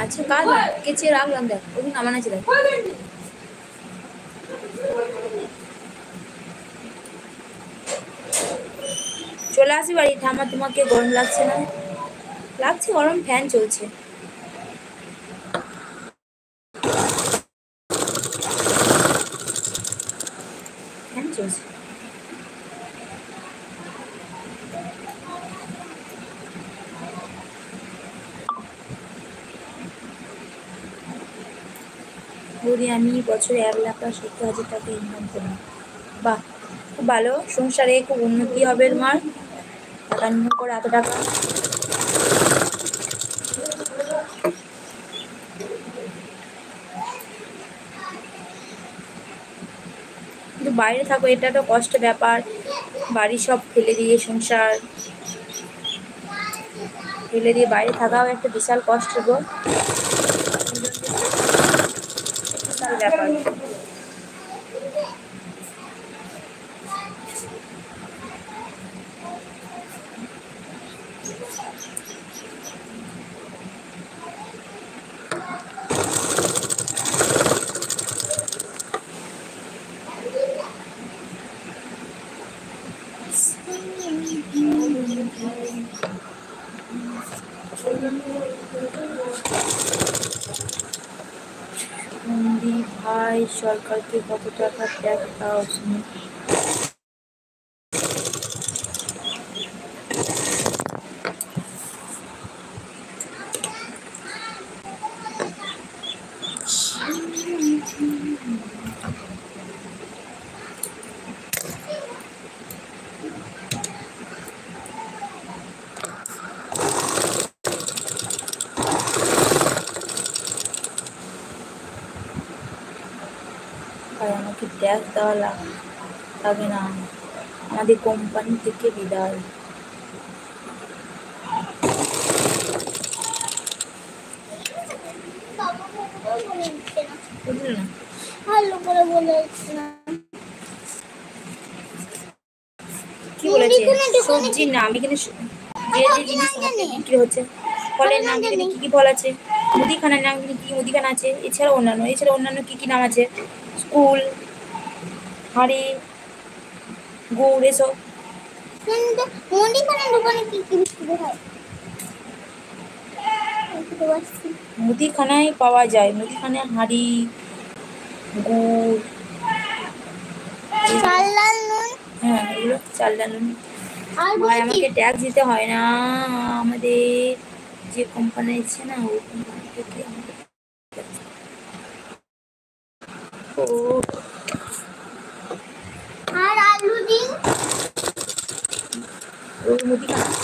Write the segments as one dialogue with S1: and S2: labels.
S1: আচ্ছা কাজ কেচে রাখলাম, দেখ ওগুলো নামানো আছে, দেখ চলে আসি বাড়ি। ঠাম্মা তোমাকে গরম লাগছে না? লাগছে গরম, ফ্যান চলছে। ফ্যান চলছে। বলি আমি বছরে 1,70,000 টাকা ইনকাম করি। বাহ, খুব ভালো, সংসারে খুব উন্নতি হবে তোমার, টাকা ইনকাম করে এত টাকা। কিন্তু বাইরে থাকো, এটা একটা কষ্টের ব্যাপার, বাড়ি সব ফেলে দিয়ে, সংসার ফেলে দিয়ে বাইরে থাকাও একটা বিশাল কষ্ট গো, বিশাল ব্যাপার। ভাই সরকারকে কত টাকা ট্যাক্স দেওয়া উচিত? আর আমাকে ট্যাক্স দেওয়া লাগে না, আমাদের কোম্পানি থেকে বিদায়। বুঝলি না?
S2: ভালো করে বলেছি না।
S1: কি বলেছে? সবজির নাম এখানে যে যে জিনিস বিক্রি হচ্ছে, ফলের নাম এখানে কি কি ফল আছে, মুদিখানার নাম এখানে কি মুদিখানা আছে, এছাড়া অন্যান্য কি কি নাম আছে, স্কুল, হাঁড়ি, গুড়, এসব।
S2: মুদিখানার দোকানে কি কি বিক্রি হয়?
S1: মুদিখানায় পাওয়া যায়, মুদিখানায় হাঁড়ি, গুড়,
S2: চাল ডাল নুন।
S1: হ্যাঁ এগুলো চাল ডাল নুন। ভাই আমাকে ট্যাক্স দিতে হয় না, আমাদের যে কোম্পানি আছে না ওই কোম্পানি থেকে আমাকে
S2: আর আলু দিন।
S1: ওই মুদিখানা।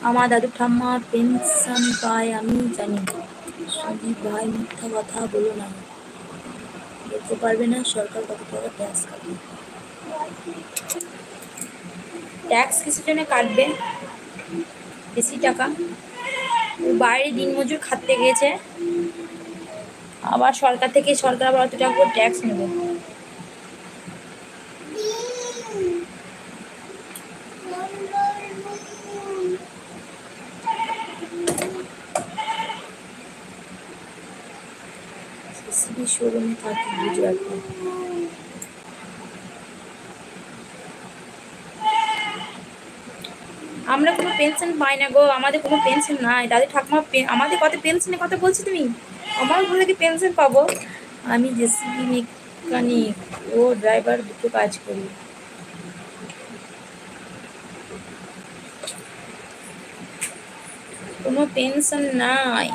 S1: আমার দাদু ঠাম্মা পেনশন পায় আমি জানি। সন্দীপ ভাই মিথ্যা কথা বলো না, বলতে পারবে না সরকার কত টাকা ট্যাক্স কাটে? ট্যাক্স কিসের জন্য কাটবে বেশি টাকা? বাইরে দিনমজুর খাটতে গেছে, আবার সরকার আবার অত টাকা করে ট্যাক্স নেবে। শোরুমে থাকি গুজরাটে। আমরা কোনো পেনশন পাই না গো, আমাদের কোনো পেনশন নাই। দাদি ঠাকুমা আমাদের কত পেনশনের কথা বলছো তুমি? আমার কোথা থেকে পেনশন পাবো? আমি জেসিবি মেকানিক ও ড্রাইভার দুটো কাজ করি। কোনো পেনশন নাই।